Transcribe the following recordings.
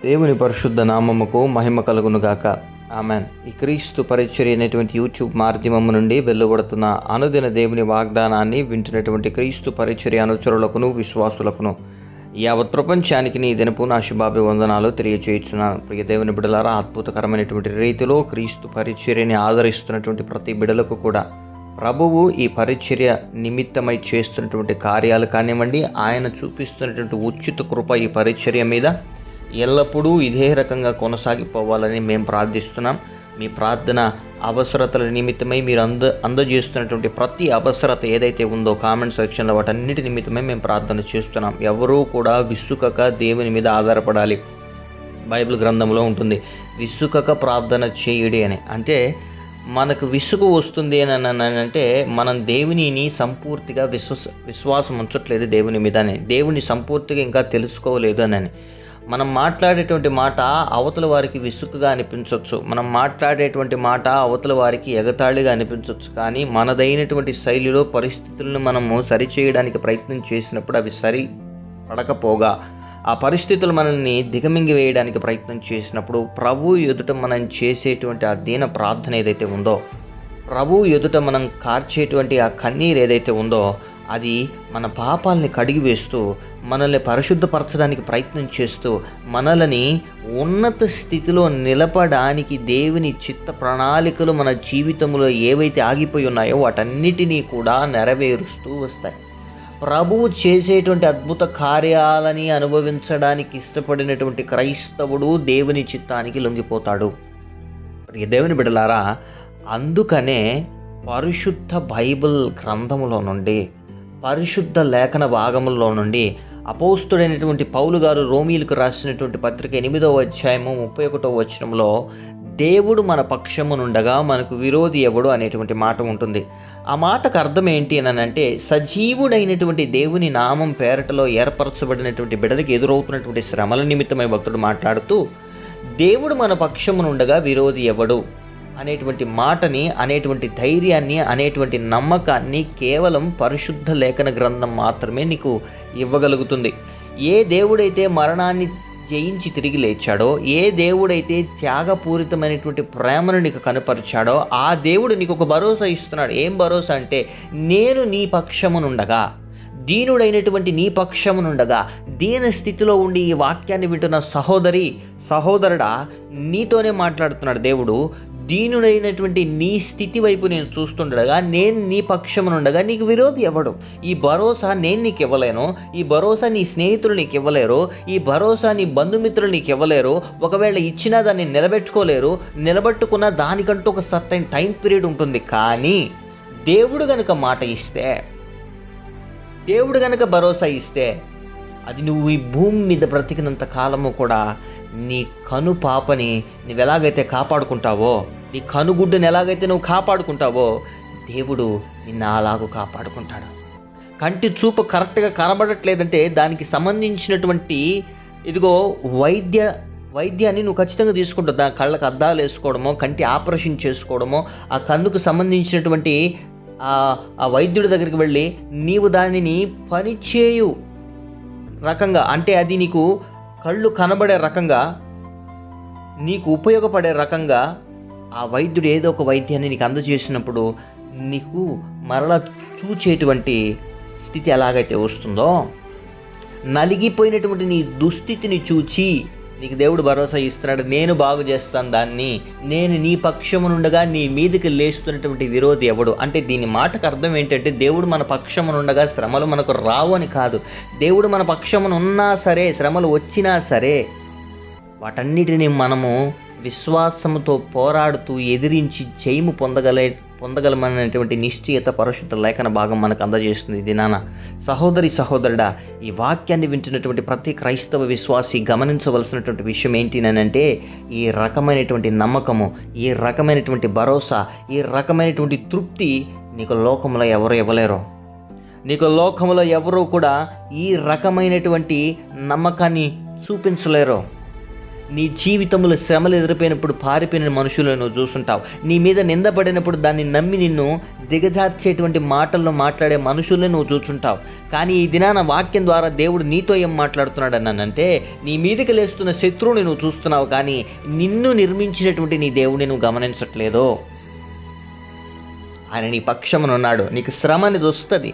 దేవుని పరిశుద్ధ నామముకు మహిమ కలుగునుగాక. ఆమెన్. ఈ క్రీస్తు పరిచర్య అనేటువంటి యూట్యూబ్ మాధ్యమం నుండి వెలువడుతున్న అనుదిన దేవుని వాగ్దానాన్ని వింటున్నటువంటి క్రీస్తు పరిచర్య అనుచరులకును విశ్వాసులకును యావత్ ప్రపంచానికి నీ దినపు నా శుభాభివందనాలు తెలియజేయుచున్నాను. ప్రియ దేవుని బిడ్డలారా, అద్భుతకరమైనటువంటి రీతిలో క్రీస్తు పరిచర్యని ఆదరిస్తున్నటువంటి ప్రతి బిడ్డలకు కూడా ప్రభువు ఈ పరిచర్య నిమిత్తమై చేస్తున్నటువంటి కార్యాలు కానివ్వండి, ఆయన చూపిస్తున్నటువంటి ఉచిత కృప ఈ పరిచర్య మీద ఎల్లప్పుడూ ఇదే రకంగా కొనసాగిపోవాలని మేము ప్రార్థిస్తున్నాం. మీ ప్రార్థన అవసరతల నిమిత్తమై మీరు అందజేస్తున్నటువంటి ప్రతి అవసరత ఏదైతే ఉందో కామెంట్ సెక్షన్లో వాటన్నిటి నిమిత్తమై మేము ప్రార్థన చేస్తున్నాం. ఎవరూ కూడా విసుకక దేవుని మీద ఆధారపడాలి. బైబిల్ గ్రంథంలో ఉంటుంది, విసుకక ప్రార్థన చేయుడి అని. అంటే మనకు విసుగు వస్తుంది అని అంటే మనం దేవునిని సంపూర్తిగా విశ్వాసం ఉంచట్లేదు దేవుని మీదనే, దేవుని సంపూర్తిగా ఇంకా తెలుసుకోలేదు అని. మనం మాట్లాడేటువంటి మాట అవతల వారికి విసుగుగా అనిపించవచ్చు, మనం మాట్లాడేటువంటి మాట అవతల వారికి ఎగతాళిగా అనిపించవచ్చు. కానీ మనదైనటువంటి శైలిలో పరిస్థితులను మనము సరిచేయడానికి ప్రయత్నం చేసినప్పుడు అవి సరి పడకపోగా ఆ పరిస్థితులు మనల్ని దిగమింగి వేయడానికి ప్రయత్నం చేసినప్పుడు ప్రభు ఎదుట మనం చేసేటువంటి ఆ దీన ప్రార్థన ఏదైతే ఉందో, ప్రభు ఎదుట మనం కార్చేటువంటి ఆ కన్నీరు ఏదైతే ఉందో, అది మన పాపాలని కడిగివేస్తూ మనల్ని పరిశుద్ధపరచడానికి ప్రయత్నం చేస్తూ మనల్ని ఉన్నత స్థితిలో నిలపడానికి దేవుని చిత్త ప్రణాళికలు మన జీవితంలో ఏవైతే ఆగిపోయి ఉన్నాయో వాటన్నిటినీ కూడా నెరవేరుస్తూ వస్తాయి. ప్రభువు చేసేటువంటి అద్భుత కార్యాలని అనుభవించడానికి ఇష్టపడినటువంటి క్రైస్తవుడు దేవుని చిత్తానికి లొంగిపోతాడు. దేవుని బిడ్డలారా, అందుకనే పరిశుద్ధ బైబిల్ గ్రంథములో నుండి, పరిశుద్ధ లేఖన భాగములో నుండి అపోస్తుడైనటువంటి పౌలు గారు రోమీయులకు రాసినటువంటి పత్రిక 8వ అధ్యాయము 31వ వచనంలో దేవుడు మన పక్షమునుండగా మనకు విరోధి ఎవడు అనేటువంటి మాట ఉంటుంది. ఆ మాటకు అర్థం ఏంటి అని అంటే, సజీవుడైనటువంటి దేవుని నామం పేరటలో ఏర్పరచబడినటువంటి బిడ్డలకు ఎదురవుతున్నటువంటి శ్రమల నిమిత్తమై భక్తుడు మాట్లాడుతూ దేవుడు మన పక్షమునుండగా విరోధి ఎవడు అనేటువంటి మాటని, అనేటువంటి ధైర్యాన్ని, అనేటువంటి నమ్మకాన్ని కేవలం పరిశుద్ధ లేఖన గ్రంథం మాత్రమే నీకు ఇవ్వగలుగుతుంది. ఏ దేవుడైతే మరణాన్ని జయించి తిరిగి లేచాడో, ఏ దేవుడైతే త్యాగపూరితమైనటువంటి ప్రేమను నీకు కనపరిచాడో ఆ దేవుడు నీకు ఒక భరోసా ఇస్తున్నాడు. ఏం భరోసా అంటే, నేను నీ పక్షమునుండగా, దీనుడైనటువంటి నీ పక్షమునుండగా, దీన స్థితిలో ఉండి ఈ వాక్యాన్ని వింటున్న సహోదరుడా, నీతోనే మాట్లాడుతున్నాడు దేవుడు. దీనుడైనటువంటి నీ స్థితి వైపు నేను చూస్తుండగా, నేను నీ పక్షమునుండగా నీకు విరోధి ఎవడు? ఈ భరోసా నేను నీకు ఇవ్వలేను, ఈ భరోసా నీ స్నేహితులు నీకు ఇవ్వలేరు, ఈ భరోసా నీ బంధుమిత్రులు నీకు ఇవ్వలేరు. ఒకవేళ ఇచ్చినా దాన్ని నిలబెట్టుకోలేరు. నిలబెట్టుకున్న దానికంటూ ఒక సర్టైన్ టైం పీరియడ్ ఉంటుంది. కానీ దేవుడు గనుక మాట ఇస్తే, దేవుడు గనుక భరోసా ఇస్తే, అది నువ్వు ఈ భూమి మీద బ్రతికినంత కాలము కూడా నీ కను పాపని నువ్వు ఎలాగైతే కాపాడుకుంటావో, నీ కనుగుడ్డుని ఎలాగైతే నువ్వు కాపాడుకుంటావో, దేవుడు నిన్ను అలాగూ కాపాడుకుంటాడు. కంటి చూపు కరెక్ట్గా కనబడట్లేదంటే దానికి సంబంధించినటువంటి ఇదిగో వైద్యాన్ని నువ్వు ఖచ్చితంగా తీసుకుంటావు. దాని కళ్ళకు అద్దాలు వేసుకోవడమో, కంటి ఆపరేషన్ చేసుకోవడమో, ఆ కన్నుకు సంబంధించినటువంటి ఆ వైద్యుడి దగ్గరికి వెళ్ళి నీవు దానిని పనిచేయు రకంగా, అంటే అది నీకు కళ్ళు కనబడే రకంగా, నీకు ఉపయోగపడే రకంగా ఆ వైద్యుడు ఏదో ఒక వైద్యాన్ని నీకు అందజేసినప్పుడు నీకు మరలా చూచేటువంటి స్థితి ఎలాగైతే వస్తుందో, నలిగిపోయినటువంటి నీ దుస్థితిని చూచి నీకు దేవుడు భరోసా ఇస్తున్నాడు. నేను బాగు చేస్తాను దాన్ని, నేను నీ పక్షమునుండగా నీ మీదకి లేస్తున్నటువంటి విరోధి ఎవడు? అంటే దీని మాటకు అర్థం ఏంటంటే, దేవుడు మన పక్షమునుండగా శ్రమలు మనకు రావు అని కాదు. దేవుడు మన పక్షమునున్నా సరే, శ్రమలు వచ్చినా సరే, వాటన్నిటిని మనము విశ్వాసముతో పోరాడుతూ ఎదిరించి జయము పొందగలమనేటువంటి నిశ్చయత పరిశుద్ధ లేఖన భాగం మనకు అందజేస్తుంది. దినాన సహోదరుడా, ఈ వాక్యాన్ని వింటున్నటువంటి ప్రతి క్రైస్తవ విశ్వాసి గమనించవలసినటువంటి విషయం ఏంటి అంటే, ఈ రకమైనటువంటి నమ్మకము, ఈ రకమైనటువంటి భరోసా, ఈ రకమైనటువంటి తృప్తి నీకు లోకంలో ఎవరు ఇవ్వలేరు. నీకు లోకంలో ఎవరు కూడా ఈ రకమైనటువంటి నమ్మకాన్ని చూపించలేరు. నీ జీవితంలో శ్రమలు ఎదురైపోయినప్పుడు పారిపోయిన మనుషులను చూస్తుంటావు. నీ మీద నిందపడినప్పుడు దాన్ని నమ్మి నిన్ను దిగజార్చేటువంటి మాటల్లో మాట్లాడే మనుషుల్ని నువ్వు చూచుంటావు. కానీ ఈ దినాన వాక్యం ద్వారా దేవుడు నీతో ఏం మాట్లాడుతున్నాడు అన్నానంటే, నీ మీదకి లేస్తున్న శత్రువుని నువ్వు చూస్తున్నావు, కానీ నిన్ను నిర్మించినటువంటి నీ దేవుడిని నువ్వు గమనించట్లేదు. ఆయన నీ పక్షమునున్నాడు. నీకు శ్రమ అనేది వస్తుంది.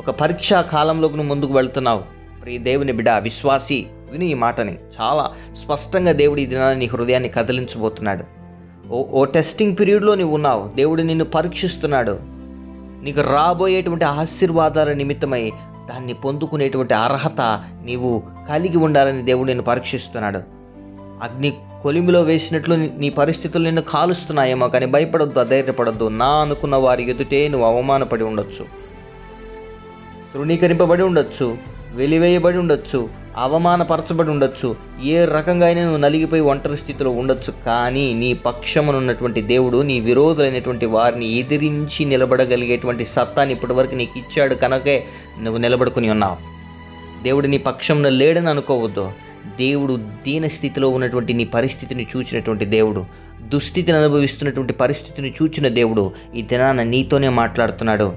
ఒక పరీక్షా కాలంలోకి నువ్వు ముందుకు వెళ్తున్నావు. ప్రియ దేవుని బిడ్డ, విశ్వాసి, విని ఈ మాటని. చాలా స్పష్టంగా దేవుడు ఈ దినాన్ని నీ హృదయాన్ని కదిలించబోతున్నాడు. ఓ టెస్టింగ్ పీరియడ్లో నువ్వు ఉన్నావు. దేవుడు నిన్ను పరీక్షిస్తున్నాడు. నీకు రాబోయేటువంటి ఆశీర్వాదాల నిమిత్తమై దాన్ని పొందుకునేటువంటి అర్హత నీవు కలిగి ఉండాలని దేవుడు నిన్ను పరీక్షిస్తున్నాడు. అగ్ని కొలిమిలో వేసినట్లు నీ పరిస్థితులు నిన్ను కాలుస్తున్నాయేమో, కానీ భయపడొద్దు, అధైర్యపడొద్దు. నా అనుకున్న వారి ఎదుటే నువ్వు అవమానపడి ఉండొచ్చు, తృణీకరింపబడి ఉండొచ్చు, వెలివేయబడి ఉండొచ్చు, అవమానపరచబడి ఉండొచ్చు, ఏ రకంగా అయినా నువ్వు నలిగిపోయి ఒంటరి స్థితిలో ఉండొచ్చు. కానీ నీ పక్షమునున్నటువంటి దేవుడు నీ విరోధులైనటువంటి వారిని ఎదిరించి నిలబడగలిగేటువంటి సత్తాన్ని ఇప్పటివరకు నీకు ఇచ్చాడు కనుకే నువ్వు నిలబడుకుని ఉన్నావు. దేవుడు నీ పక్షమున లేడని అనుకోవద్దు. దేవుడు దీన స్థితిలో ఉన్నటువంటి నీ పరిస్థితిని చూచినటువంటి దేవుడు, దుస్థితిని అనుభవిస్తున్నటువంటి పరిస్థితిని చూచిన దేవుడు ఈ దినాన నీతోనే మాట్లాడుతున్నాడు.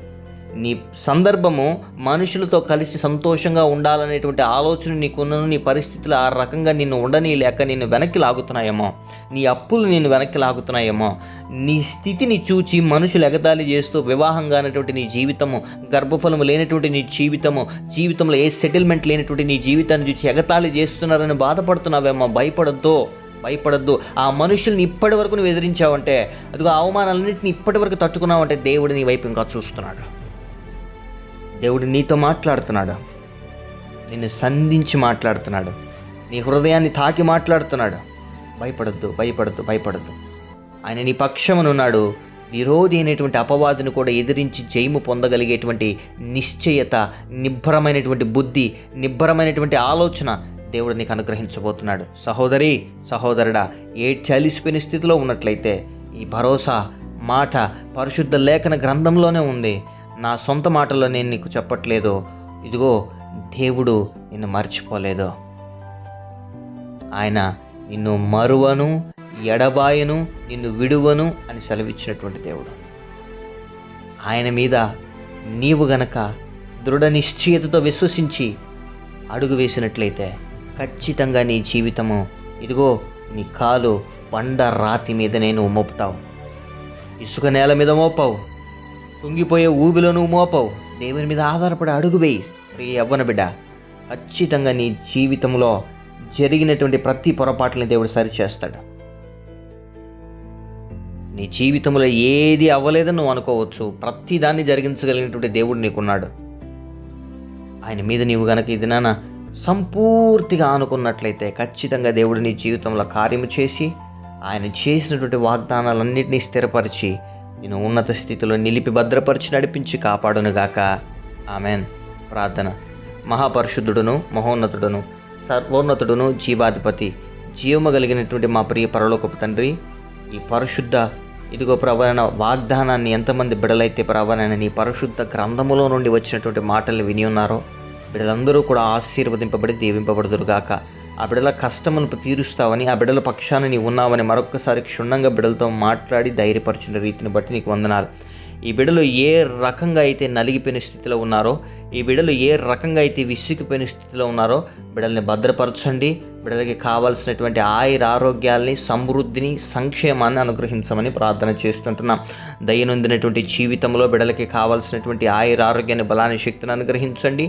నీ సందర్భము మనుషులతో కలిసి సంతోషంగా ఉండాలనేటువంటి ఆలోచన నీకున్నను. నీ పరిస్థితులు ఆ రకంగా నిన్ను ఉండని లేక నిన్ను వెనక్కి లాగుతున్నాయేమో, నీ అప్పులు నిన్ను వెనక్కి లాగుతున్నాయేమో, నీ స్థితిని చూచి మనుషులు ఎగతాళి చేస్తూ వివాహంగా అనేటువంటి నీ జీవితము, గర్భఫలము లేనటువంటి నీ జీవితంలో ఏ సెటిల్మెంట్ లేనటువంటి నీ జీవితాన్ని చూసి ఎగతాళి చేస్తున్నారని బాధపడుతున్నావేమో. భయపడద్దు. ఆ మనుషుల్ని ఇప్పటి వరకు నువ్వు ఎదిరించావంటే, అదిగో అవమానాలన్నింటినీ ఇప్పటి వరకు తట్టుకున్నావంటే దేవుడు నీ వైపు ఇంకా చూస్తున్నాడు. దేవుడు నీతో మాట్లాడుతున్నాడు, నిన్ను సంధించి మాట్లాడుతున్నాడు, నీ హృదయాన్ని తాకి మాట్లాడుతున్నాడు. భయపడద్దు. ఆయన నీ పక్షమునున్నాడు. విరోధి అయినటువంటి అపవాదిని కూడా ఎదిరించి జయము పొందగలిగేటువంటి నిశ్చయత, నిబ్బరమైనటువంటి బుద్ధి, నిబ్బరమైనటువంటి ఆలోచన దేవుడు నీకు అనుగ్రహించబోతున్నాడు. సహోదరి, సహోదరుడా, చలిసిపోయిన స్థితిలో ఉన్నట్లయితే ఈ భరోసా మాట పరిశుద్ధ లేఖన గ్రంథంలోనే ఉంది. నా సొంత మాటల్లో నేను నీకు చెప్పట్లేదు. ఇదిగో, దేవుడు నిన్ను మర్చిపోలేదు. ఆయన నిన్ను మరువను, ఎడబాయను, నిన్ను విడువను అని సెలవిచ్చినటువంటి దేవుడు. ఆయన మీద నీవు గనక దృఢ నిశ్చయతతో విశ్వసించి అడుగు వేసినట్లయితే ఖచ్చితంగా నీ జీవితము, ఇదిగో, నీ కాలు బండ రాతి మీద నేను మోపుతావు, ఇసుక నేల మీద మోపావు, తుంగిపోయే ఊబిలో నువ్వు మోపావు. దేవుని మీద ఆధారపడి అడుగు వేయి. ప్రియ యవ్వన బిడ్డ, ఖచ్చితంగా నీ జీవితంలో జరిగినటువంటి ప్రతి పొరపాట్లని దేవుడు సరిచేస్తాడు. నీ జీవితంలో ఏది అవ్వలేదని నువ్వు అనుకోవచ్చు, ప్రతి దాన్ని జరిగించగలిగినటువంటి దేవుడు నీకున్నాడు. ఆయన మీద నీవు గనక ఇది నాన్న సంపూర్తిగా ఆనుకున్నట్లయితే ఖచ్చితంగా దేవుడు నీ జీవితంలో కార్యము చేసి ఆయన చేసినటువంటి వాగ్దానాలన్నింటినీ స్థిరపరిచి నేను ఉన్నత స్థితిలో నిలిపి భద్రపరిచి నడిపించి కాపాడునుగాక. ఆమెన్. ప్రార్థన. మహాపరిశుద్ధుడును, మహోన్నతుడును, సర్వోన్నతుడును, జీవాధిపతి, జీవము కలిగినటువంటి మా ప్రియ పరలోకపు తండ్రి, ఈ పరిశుద్ధ ఇదిగో ప్రభావైన వాగ్దానాన్ని ఎంతమంది బిడలైతే ప్రభావైన నీ పరిశుద్ధ గ్రంథములో నుండి వచ్చినటువంటి మాటల్ని విని ఉన్నారో బిడ్డలందరూ కూడా ఆశీర్వదింపబడి దీవింపబడుదురుగాక. ఆ బిడ్డల కష్టమును తీరుస్తావని, ఆ బిడ్డల పక్షాన నీవు ఉన్నావని మరొకసారి క్షుణ్ణంగా బిడ్డలతో మాట్లాడి ధైర్యపరిచిన రీతిని బట్టి నీకు వందనాలు. ఈ బిడ్డలు ఏ రకంగా అయితే నలిగిపోయిన స్థితిలో ఉన్నారో, ఈ బిడ్డలు ఏ రకంగా అయితే విసిగిపోయిన స్థితిలో ఉన్నారో బిడ్డల్ని భద్రపరచండి. బిడ్డలకి కావాల్సినటువంటి ఆరోగ్యాల్ని, సమృద్ధిని, సంక్షేమాన్ని అనుగ్రహించమని ప్రార్థన చేస్తుంటున్నాం. దయనొందినటువంటి జీవితంలో బిడ్డలకి కావాల్సినటువంటి ఆరోగ్యాన్ని, బలాన్ని, శక్తిని అనుగ్రహించండి,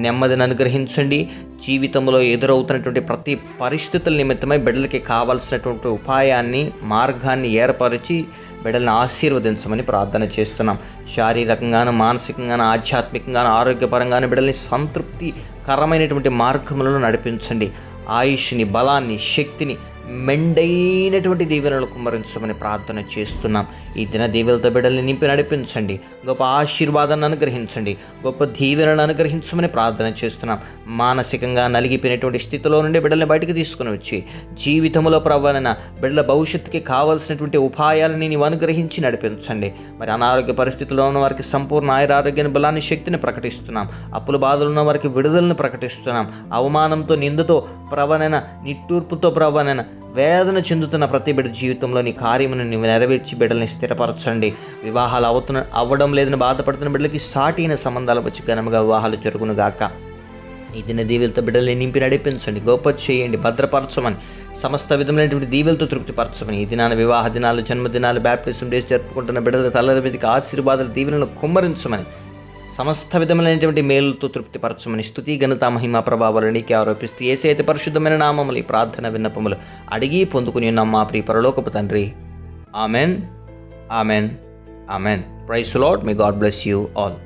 నెమ్మదిని అనుగ్రహించండి. జీవితంలో ఎదురవుతున్నటువంటి ప్రతి పరిస్థితుల నిమిత్తమై బిడ్డలకి కావాల్సినటువంటి ఉపాయాన్ని, మార్గాన్ని ఏర్పరిచి బిడ్డలను ఆశీర్వదించమని ప్రార్థన చేస్తున్నాం. శారీరకంగాను, మానసికంగాను, ఆధ్యాత్మికంగాను, ఆరోగ్యపరంగాను బిడ్డల్ని సంతృప్తికరమైనటువంటి మార్గములను నడిపించండి. ఆయుష్ని, బలాన్ని, శక్తిని, మెండైనటువంటి దీవెనలు కుమ్మరించమని ప్రార్థన చేస్తున్నాం. ఈ దిన దీవెలతో బిడ్డల్ని నింపి నడిపించండి. గొప్ప ఆశీర్వాదాన్ని అనుగ్రహించండి, గొప్ప దీవెనలను అనుగ్రహించమని ప్రార్థన చేస్తున్నాం. మానసికంగా నలిగిపోయినటువంటి స్థితిలో నుండి బిడ్డల్ని బయటకు తీసుకుని వచ్చి జీవితంలో ప్రభావైన బిడ్డల భవిష్యత్తుకి కావాల్సినటువంటి ఉపాయాలని నీవు అనుగ్రహించి నడిపించండి. మరి అనారోగ్య పరిస్థితుల్లో ఉన్న వారికి సంపూర్ణ ఆరోగ్యాన్ని, బలాన్ని, శక్తిని ప్రకటిస్తున్నాం. అప్పుల బాధలు ఉన్న వారికి విడుదలను ప్రకటిస్తున్నాం. అవమానంతో, నిందతో ప్రభావైన, నిట్టూర్పుతో ప్రభావైన, వేదన చెందుతున్న ప్రతి బిడ్డ జీవితంలో నీ కార్యమును నీవు నెరవేర్చి బిడ్డల్ని స్థిరపరచండి. వివాహాలు అవ్వడం లేదని బాధపడుతున్న బిడ్డలకి సాటిన సంబంధాలు వచ్చి ఘనముగా వివాహాలు జరుగును గాక. ఈ దిన దీవెలతో బిడ్డల్ని నింపి నడిపించండి, గొప్ప చేయండి, భద్రపరచమని, సమస్త విధమైనటువంటి దీవెలతో తృప్తిపరచమని. ఈ దినాన వివాహ దినాలు, జన్మదినాలు, బ్యాప్టిజం డేస్ జరుపుకుంటున్న బిడ్డల తలల మీదకి ఆశీర్వాదాలు, దీవెనలను కుమ్మరించమని, సమస్త విధములైనటువంటి మేలులతో తృప్తిపరచమని, స్తుతి ఘనత మహిమ ప్రభావాలు నీకే ఆరోపిస్తూ యేసయ్య అతి పరిశుద్ధమైన నామములు ఈ ప్రార్థన విన్నపములు అడిగి పొందుకుని ఉన్నాం మా ప్రియ పరలోకపు తండ్రి. Amen, amen, amen. Praise the Lord. May God bless you all.